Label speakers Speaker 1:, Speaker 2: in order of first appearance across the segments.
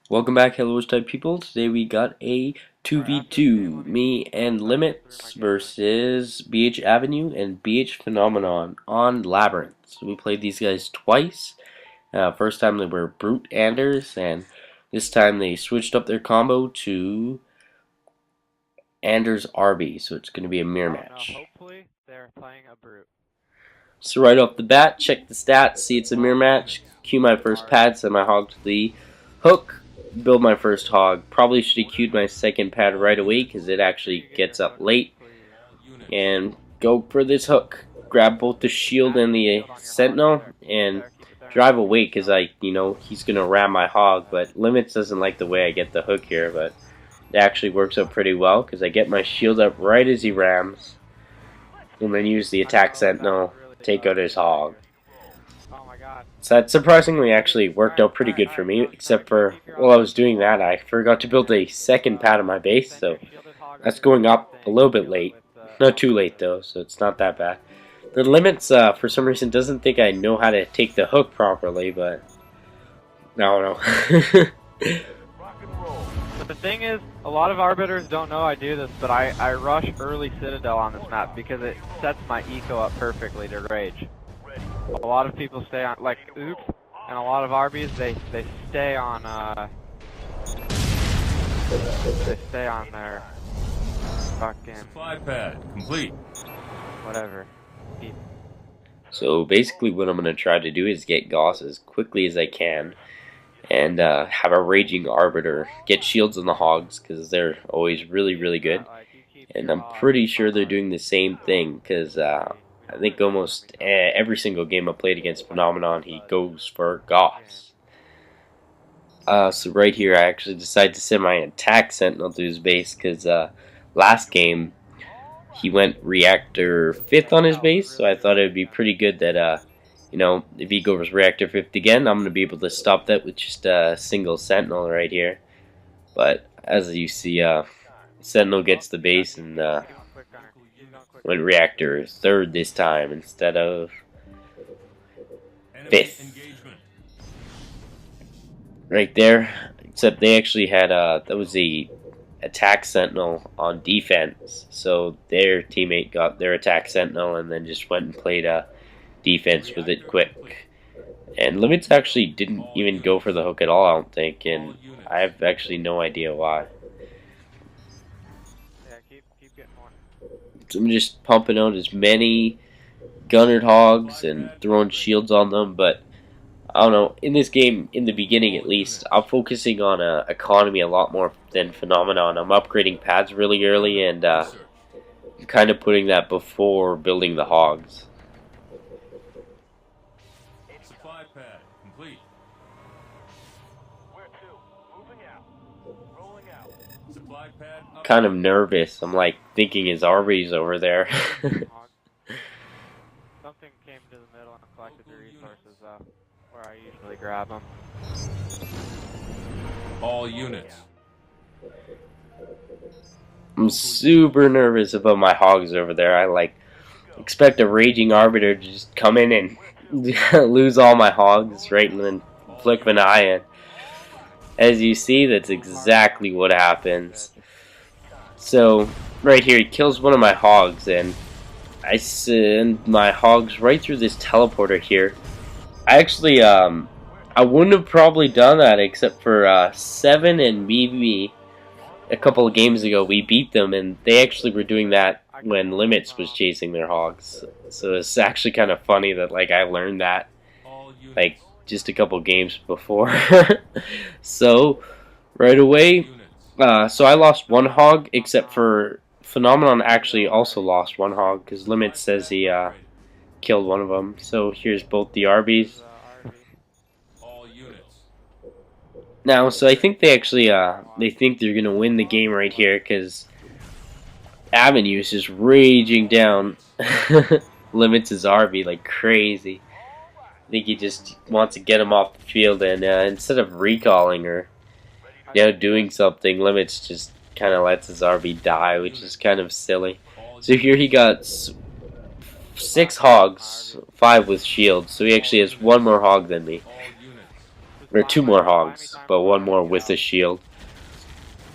Speaker 1: Welcome back, Hello type people. Today we got a 2v2, me and Limits versus BH Avenue and BH Phenomenon on Labyrinth. So we played these guys twice. First time they were Brute Anders, and this time they switched up their combo to Anders RB, so it's going to be a mirror match.
Speaker 2: Hopefully they're playing a brute.
Speaker 1: So right off the bat, check the stats, see it's a mirror match, cue my first pad, send my hog to the hook, build my first hog. Probably should have queued my second pad right away because it actually gets up late. And go for this hook. Grab both the shield and the sentinel and drive away because he's going to ram my hog. But Limits doesn't like the way I get the hook here, but it actually works out pretty well because I get my shield up right as he rams. And then use the attack sentinel, take out his hog. So that surprisingly actually worked out pretty good for me, except for while I was doing that, I forgot to build a second pad on my base, so that's going up a little bit late. Not too late though, so it's not that bad. The Limits, for some reason, doesn't think I know how to take the hook properly, but I don't know.
Speaker 2: But the thing is, a lot of arbiters don't know I do this, but I rush early Citadel on this map because it sets my eco up perfectly to rage. A lot of people stay on, like, oops, and a lot of RBs, they stay on, they stay on their fucking...
Speaker 3: Supply pad, complete.
Speaker 2: Whatever.
Speaker 1: So basically what I'm going to try to do is get gauss as quickly as I can and have a raging arbiter, get shields on the hogs because they're always really good. And I'm pretty sure they're doing the same thing because I think almost every single game I played against Phenomenon, he goes for gauss. So right here, I actually decided to send my attack sentinel to his base because last game he went reactor 5th on his base, so I thought it would be pretty good that if he goes reactor 5th again, I'm going to be able to stop that with just a single sentinel right here. But as you see, sentinel gets the base and went reactor 3rd this time instead of 5th. Right there. Except they actually had that was a attack sentinel on defense, so their teammate got their attack sentinel and then just went and played defense with it quick. And Limits actually didn't even go for the hook at all, I don't think, and I have actually no idea why. So I'm just pumping out as many gunnered hogs and throwing shields on them, but I don't know, in this game, in the beginning at least, I'm focusing on economy a lot more than Phenomenon. I'm upgrading pads really early and kind of putting that before building the hogs.
Speaker 3: Supply pad, complete.
Speaker 4: Where to? Moving out. Rolling out.
Speaker 3: Supply pad up.
Speaker 1: Kind of nervous. I'm like thinking his RB's over there.
Speaker 2: Something came to the middle and collected the resources where I usually grab them.
Speaker 3: All units.
Speaker 1: I'm super nervous about my hogs over there. I expect a raging arbiter to just come in and lose all my hogs right and then flick of an eye, and as you see, that's exactly what happens. So right here, he kills one of my hogs, and I send my hogs right through this teleporter here. I actually I wouldn't have probably done that except for 7 and maybe a couple of games ago we beat them, and they actually were doing that when Limits was chasing their hogs. So it's actually kind of funny that I learned that just a couple games before. So right away, so I lost one hog, except for Phenomenon actually also lost one hog because Limits says he killed one of them. So here's both the RBs. Now, so I think they actually they think they're gonna win the game right here because Avenue is just raging down Limits his RB like crazy. I think he just wants to get him off the field, and instead of recalling or doing something, Limits just kind of lets his RB die, which is kind of silly. So here he got 6 hogs, 5 with shields, so he actually has 1 more hog than me. or 2 more hogs, but 1 more with a shield.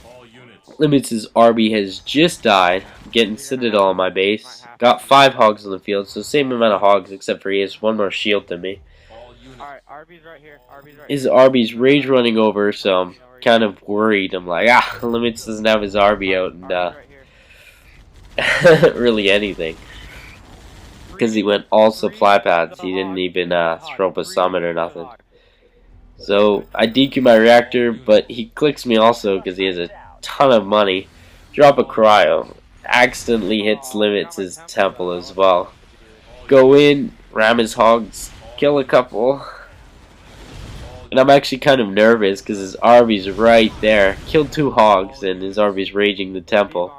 Speaker 3: All units.
Speaker 1: Limits' RB has just died. I'm getting Citadel on my base. Got 5 hogs on the field, so same amount of hogs, except for he has 1 more shield than me.
Speaker 3: All units.
Speaker 2: Alright, RB's right here. RB's right
Speaker 1: His
Speaker 2: here.
Speaker 1: RB's rage running over, so I'm kind of worried. I'm like, Limits doesn't have his RB out, and
Speaker 2: RB's right here.
Speaker 1: really anything. Because he went all supply pads, he didn't even throw up a summon or nothing. So I DQ my reactor, but he clicks me also because he has a ton of money. Drop a cryo. Accidentally hits Limits' temple as well. Go in, ram his hogs, kill a couple. And I'm actually kind of nervous because his RB's right there. Killed 2 hogs and his RB's raging the temple.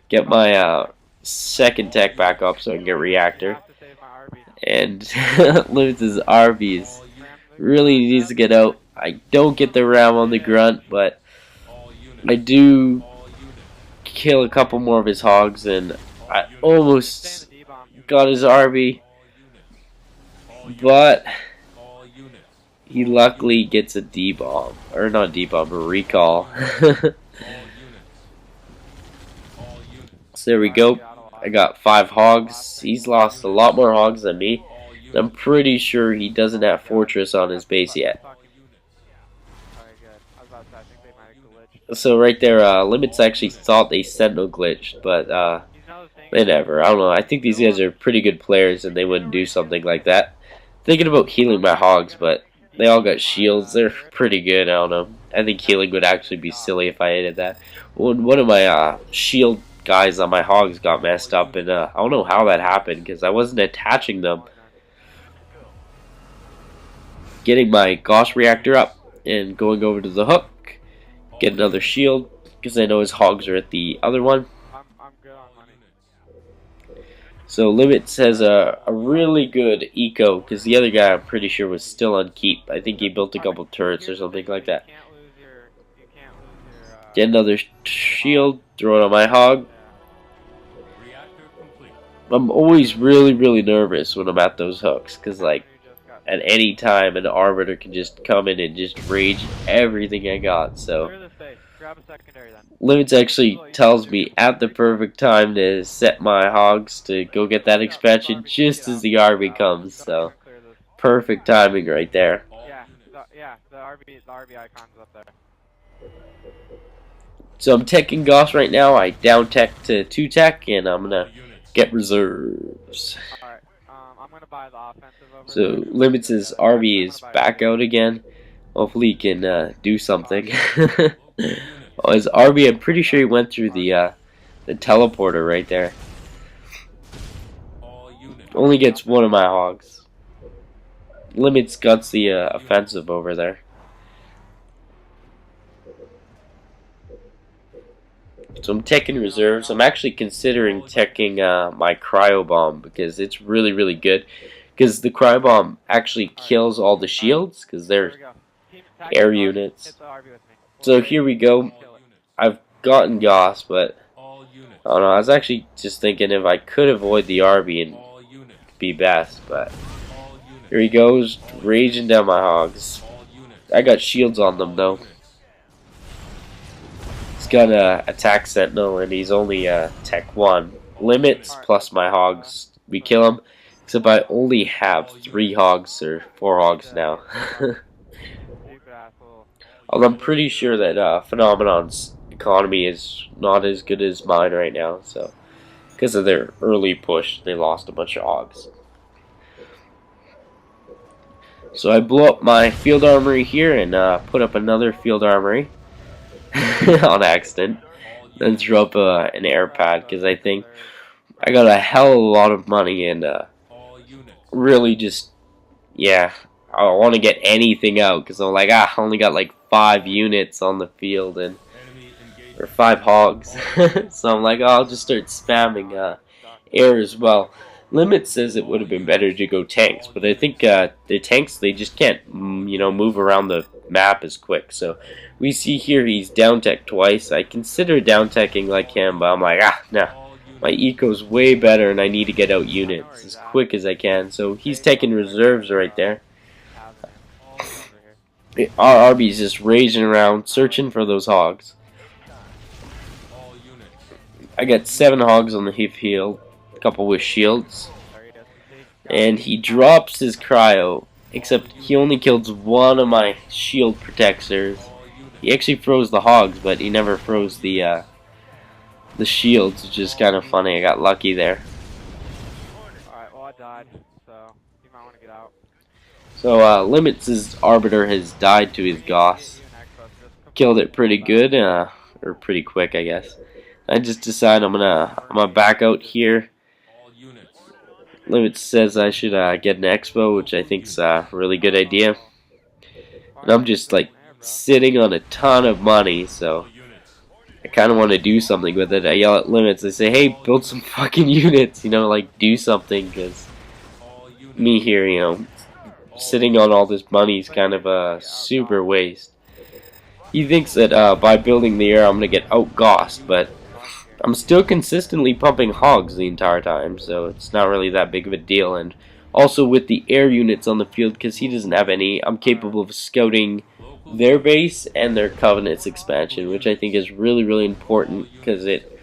Speaker 1: Get my second tech back up so I can get reactor. And Limits' RB's really needs to get out. I don't get the ram on the grunt, but I do kill a couple more of his hogs, and I almost got his RB, but
Speaker 3: All units.
Speaker 1: he luckily gets a D-bomb, or not D-bomb, a recall.
Speaker 3: All units. All units.
Speaker 1: So there we go. I got 5 hogs. He's lost a lot more hogs than me.
Speaker 3: All units.
Speaker 1: I'm pretty sure he doesn't have Fortress on his base yet.
Speaker 2: Alright, good. I was about to say, I think they might have glitched.
Speaker 1: So right there, Limits actually thought they Sentinel glitched, but
Speaker 2: You know the thing
Speaker 1: they never. I don't know. I think these guys are pretty good players, and they wouldn't do something like that. Thinking about healing my hogs, but they all got shields. They're pretty good. I don't know. I think healing would actually be silly if I did that. One of my shield guys on my hogs got messed up, and I don't know how that happened because I wasn't attaching them. Getting my gauss reactor up and going over to the hook. Get another shield because I know his hogs are at the other one.
Speaker 2: I'm good on money.
Speaker 1: So Limits has a really good eco because the other guy I'm pretty sure was still on keep. I think he built a couple turrets or something like that.
Speaker 2: You can't lose your
Speaker 1: Get another shield, throw it on my hog.
Speaker 3: Reactor complete.
Speaker 1: I'm always really nervous when I'm at those hooks because like at any time an arbiter can just come in and just rage everything I got. So
Speaker 2: Clear the space. Grab a secondary then.
Speaker 1: Limits actually tells me at the perfect time to set my hogs to go get that expansion just as the RB comes. So
Speaker 2: Clear this.
Speaker 1: perfect timing right there.
Speaker 2: Yeah, the RB icon's up there.
Speaker 1: So I'm teching Gauss right now. I down tech to 2 tech, and I'm gonna
Speaker 3: All units.
Speaker 1: get reserves.
Speaker 2: Alright, I'm gonna buy the offensive over
Speaker 1: So
Speaker 2: there.
Speaker 1: Limits' RB is back out again. Hopefully he can do something. Oh, his RB, I'm pretty sure he went through the teleporter right there.
Speaker 3: All units.
Speaker 1: Only gets 1 of my hogs. Limits guts the offensive over there. So I'm teching reserves. I'm actually considering teching my cryo bomb because it's really good. Because the cryo bomb actually kills all the shields because
Speaker 2: There
Speaker 1: they're
Speaker 2: we go. Team
Speaker 1: air
Speaker 2: attack,
Speaker 1: units.
Speaker 2: Hit the RB with me.
Speaker 1: So here we go.
Speaker 3: All units.
Speaker 1: I've gotten Gauss, but
Speaker 3: All units.
Speaker 1: I don't know. I was actually just thinking if I could avoid the RB and
Speaker 3: All units.
Speaker 1: be best, but
Speaker 3: All units.
Speaker 1: here he goes, raging down my hogs.
Speaker 3: All units.
Speaker 1: I got shields on them though. He's got a attack sentinel and he's only tech 1. Limits plus my hogs. We kill him. Except I only have 3 hogs or 4 hogs now.
Speaker 2: Stupid asshole.
Speaker 1: Although I'm pretty sure that Phenomenon's economy is not as good as mine right now. So because of their early push, they lost a bunch of hogs. So I blew up my field armory here and put up another field armory on accident. Then threw up an air pad because I think I got a hell of a lot of money and
Speaker 3: All units.
Speaker 1: really just, yeah, I want to get anything out because I'm like, I only got like 5 units on the field and
Speaker 3: Enemy engagement.
Speaker 1: or 5 hogs. So I'm like, oh, I'll just start spamming air as well. Limit says it would have been better to go tanks, but I think the tanks, they just can't, move around the map as quick. So we see here he's down tech twice. I consider down teching like him, but I'm like, no.
Speaker 3: All units.
Speaker 1: My eco's way better, and I need to get out units as quick as I can. So he's taking reserves right there.
Speaker 2: Have him. All over here.
Speaker 1: our Arby's just raging around searching for those hogs.
Speaker 3: All units.
Speaker 1: I got 7 hogs on the field, a couple with shields,
Speaker 2: Sorry, SMC.
Speaker 1: and he drops his cryo. Except he only kills one of my shield protectors.
Speaker 3: All units.
Speaker 1: He actually froze the hogs, but he never froze the shields, which is kind of funny. I got lucky there.
Speaker 2: Alright, well I died, so you might want to get out.
Speaker 1: So Limits' Arbiter has died to his Gauss. Killed it pretty good, or pretty quick, I guess. I just decided I'm gonna back out here.
Speaker 3: All units.
Speaker 1: Limits says I should get an expo, which I think's a really good idea. And I'm just like sitting on a ton of money, so
Speaker 3: All units.
Speaker 1: I kind of want to do something with it. I yell at Limits. I say, "Hey, build some fucking units, you know, like do something." Because
Speaker 3: All units.
Speaker 1: me here, you know, sitting on all this money is kind of a super waste. He thinks that by building the air, I'm gonna get outgossed, but I'm still consistently pumping hogs the entire time, so it's not really that big of a deal. And also with the air units on the field, because he doesn't have any, I'm capable of scouting their base and their Covenant's expansion, which I think is really, really important, because it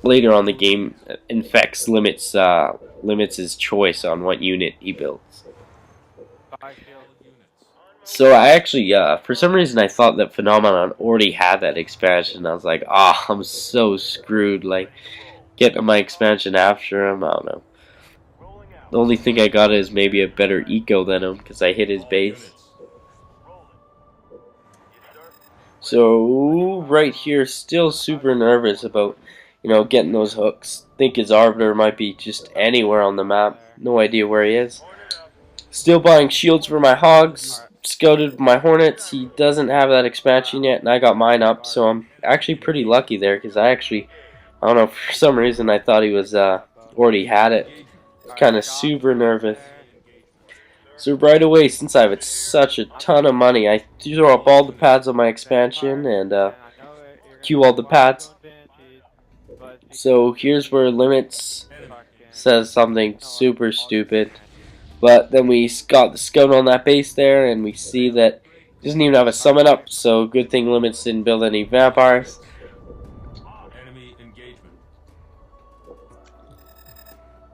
Speaker 1: later on the game infects Limits' choice on what unit he builds.
Speaker 3: All units.
Speaker 1: So I actually, for some reason, I thought that Phenomenon already had that expansion. I was like, ah, I'm so screwed. Like, getting my expansion after him, I don't know. The only thing I got is maybe a better eco than him because I hit his base. So right here, still super nervous about, you know, getting those hooks. Think his Arbiter might be just anywhere on the map. No idea where he is. Still buying shields for my hogs. Scouted my Hornets. He doesn't have that expansion yet, and I got mine up, so I'm actually pretty lucky there, because I don't know, for some reason I thought he was already had it. Kind of super nervous. So right away, since I have such a ton of money, I throw up all the pads on my expansion and queue all the pads. So here's where Limits says something super stupid. But then we got the scout on that base there, and we see that he doesn't even have a summon up, so good thing Limits didn't build any vampires.
Speaker 3: Enemy engagement.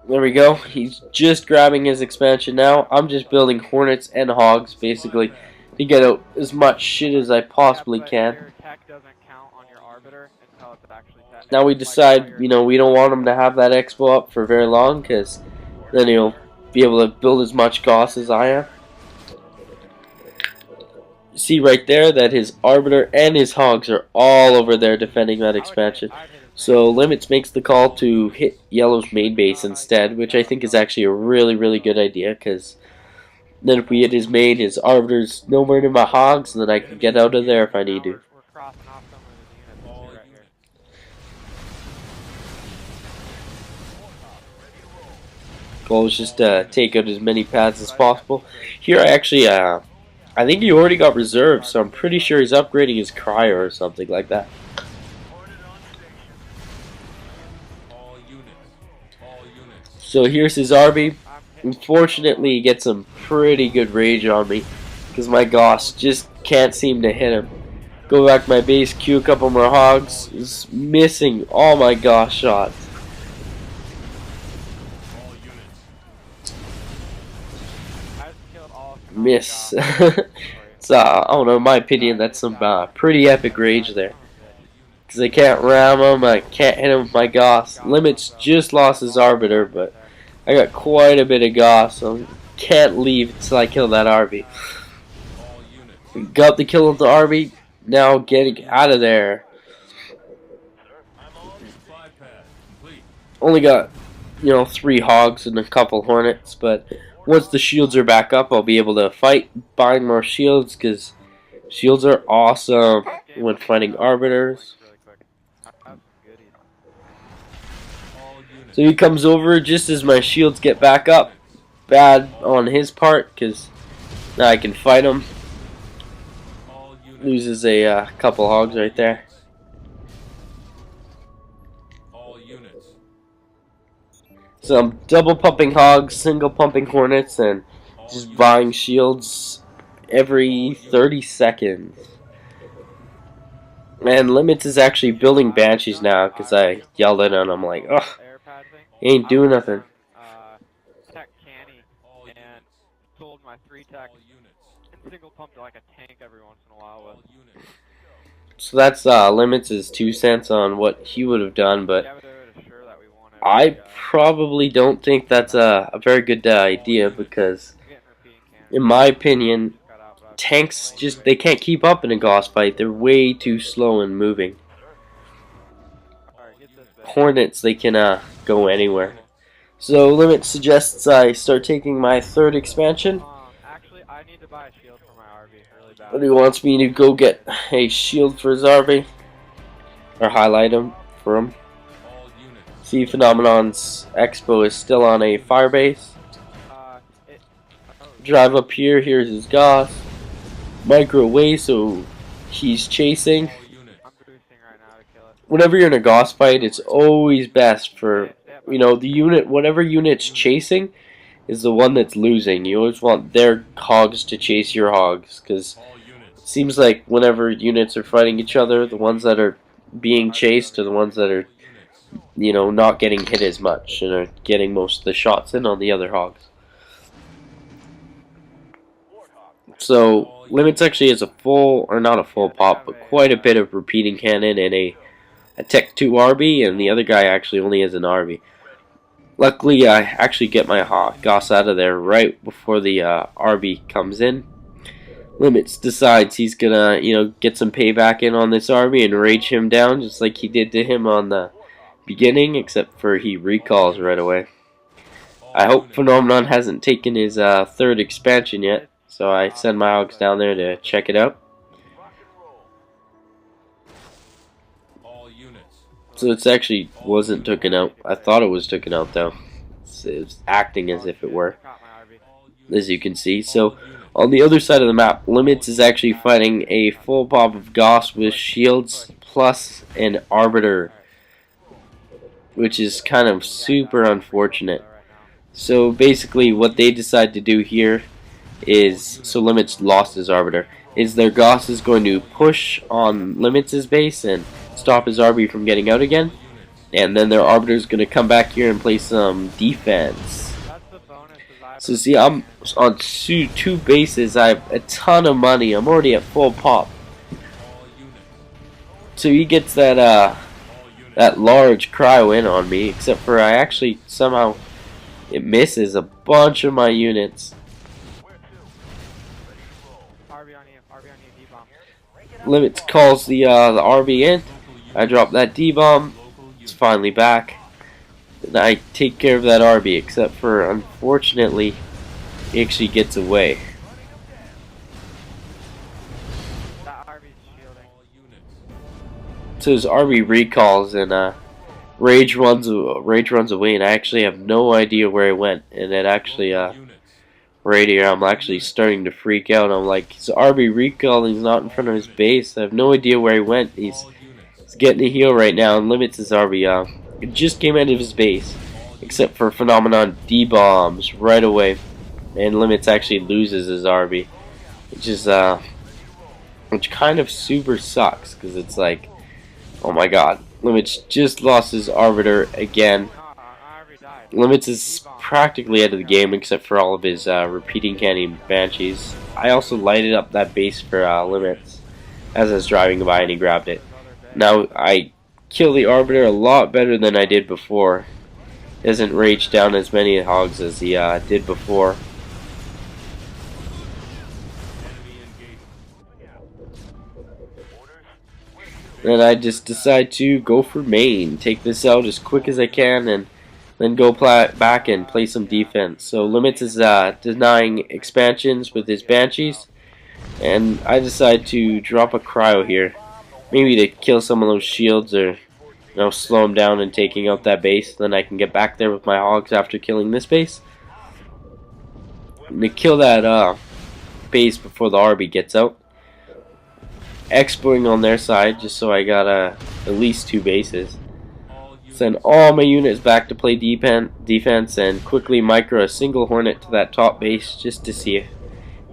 Speaker 1: There we go. He's just grabbing his expansion now. I'm just building Hornets and Hogs, basically, to get out as much shit as I possibly can. Now we decide, you know, we don't want him to have that expo up for very long, because then he'll be able to build as much gauss as I am. See right there that his Arbiter and his Hogs are all over there defending that expansion. So Limits makes the call to hit Yellow's main base instead, which I think is actually a really, really good idea, because then if we hit his main, his Arbiter's nowhere near my Hogs, and then I can get out of there if I need to. Goal is just take out as many pads as possible. Here I actually, I think he already got reserved, so I'm pretty sure he's upgrading his cryo or something like that.
Speaker 3: All units. All units.
Speaker 1: So here's his RB. Unfortunately, he gets some pretty good rage on me, because my Gauss just can't seem to hit him. Go back to my base, queue a couple more Hogs. He's missing all my Gauss shots. Miss. It's, I don't know, in my opinion, that's some pretty epic rage there. Because I can't ram him, I can't hit him with my Gauss. Limits just lost his Arbiter, but I got quite a bit of Gauss, so can't leave until I kill that RB. Got the kill of the RB, now getting out of there. Only got, you know, 3 Hogs and a couple Hornets, but once the shields are back up, I'll be able to fight, buying more shields, because shields are awesome when fighting Arbiters. So he comes over just as my shields get back up. Bad on his part, because now I can fight him. Loses a couple Hogs right there. So I'm double pumping Hogs, single pumping Hornets, and just buying shields every 30 seconds. And Limits is actually building Banshees now because I yelled at him. I'm like, oh,
Speaker 2: air pad thing.
Speaker 1: he ain't doing nothing.
Speaker 2: Tech canny and sold my 3-tech and single pumped like a tank every once in a while with.
Speaker 1: So that's Limits' 2 cents on what he would have done, but
Speaker 2: Yeah, it was sure that we wanted.
Speaker 1: I probably don't think that's a very good idea because, in my opinion, tanks just they can't keep up in a gauss fight. They're way too slow in moving. Hornets, they can go anywhere. So Limit suggests I start taking my 3rd expansion.
Speaker 2: Actually, I need to buy a shield for my RV really bad.
Speaker 1: But he wants me to go get a shield for his RV, or highlight him for him. See, Phenomenon's Expo is still on a firebase. Drive up here. Here's his gauss. Micro away, so he's chasing. Whenever you're in a gauss fight, it's always best for, you know, the unit, whatever unit's chasing is the one that's losing. You always want their hogs to chase your hogs, because it seems like whenever units are fighting each other, the ones that are being chased are the ones that are, you know, not getting hit as much and are getting most of the shots in on the other hogs. So Limits actually has a full, or not a full pop, but quite a bit of repeating cannon and a Tech 2 RB, and the other guy actually only has an RB. Luckily, I actually get my gauss out of there right before the RB comes in. Limits decides he's gonna, you know, get some payback in on this RB and rage him down, just like he did to him on the beginning, except for he recalls right away. I hope Phenomenon hasn't taken his 3rd expansion yet, so I send my hogs down there to check it out. So it actually wasn't taken out. I thought it was taken out though. It was acting as if it were, as you can see. So on the other side of the map, Limits is actually fighting a full pop of gauss with shields plus an arbiter, which is kind of super unfortunate. So basically what they decide to do here is, so Limits lost his arbiter, is their gauss is going to push on Limits' base and stop his RB from getting out again, and then their arbiter is going to come back here and play some defense. So see, I'm on 2 bases. I have a ton of money. I'm already at full pop. So he gets that that large cryo in on me, except for I actually somehow it misses a bunch of my units. Limits calls the RB in. I drop that D-bomb. It's finally back. And I take care of that RB, except for, unfortunately, he actually gets away. So his RB recalls and Rage runs away, and I actually have no idea where he went. And it actually right here, I'm actually starting to freak out. I'm like, his RB recalling is not in front of his base. I have no idea where he went. He's getting a heal right now and Limits his RB. It just came out of his base, except for Phenomenon D-bombs right away, and Limits actually loses his RB, which is which kind of super sucks, because it's like, oh my god, Limits just lost his arbiter again. Limits is practically out of the game except for all of his repeating cannon banshees. I also lighted up that base for Limits as I was driving by and he grabbed it. Now I kill the arbiter a lot better than I did before. Doesn't rage down as many hogs as he did before. Then I just decide to go for main, take this out as quick as I can, and then go back and play some defense. So Limits is denying expansions with his banshees, and I decide to drop a cryo here, maybe to kill some of those shields, or slow him down and taking out that base. Then I can get back there with my hogs after killing this base, and to kill that base before the RB gets out. Expoing on their side just so I got at least 2 bases. Send all my units back to play defense and quickly micro a single hornet to that top base just to see if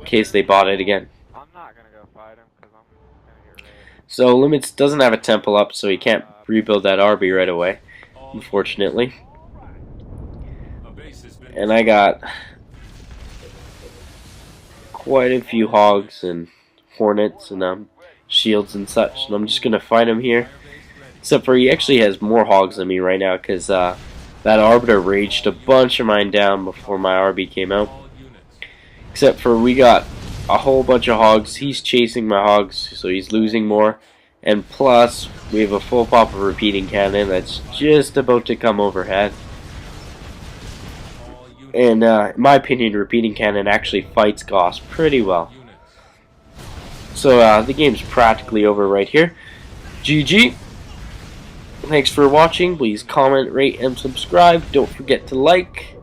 Speaker 1: case they bought it again.
Speaker 2: I'm not gonna go fight him because I'm gonna get raided.
Speaker 1: So Limits doesn't have a temple up, so he can't rebuild that RB right away,
Speaker 3: All
Speaker 1: unfortunately.
Speaker 3: a base has been
Speaker 1: And I got quite a few hogs and hornets and shields and such, and I'm just gonna fight him here. Except for he actually has more hogs than me right now, because that arbiter raged a bunch of mine down before my RB came out.
Speaker 3: all units.
Speaker 1: Except for we got a whole bunch of hogs. He's chasing my hogs, so he's losing more. And plus, we have a full pop of repeating cannon that's just about to come overhead.
Speaker 3: All units.
Speaker 1: And in my opinion, repeating cannon actually fights gauss pretty well.
Speaker 3: Units.
Speaker 1: So the game's practically over right here. GG. Thanks for watching. Please comment, rate, and subscribe. Don't forget to like.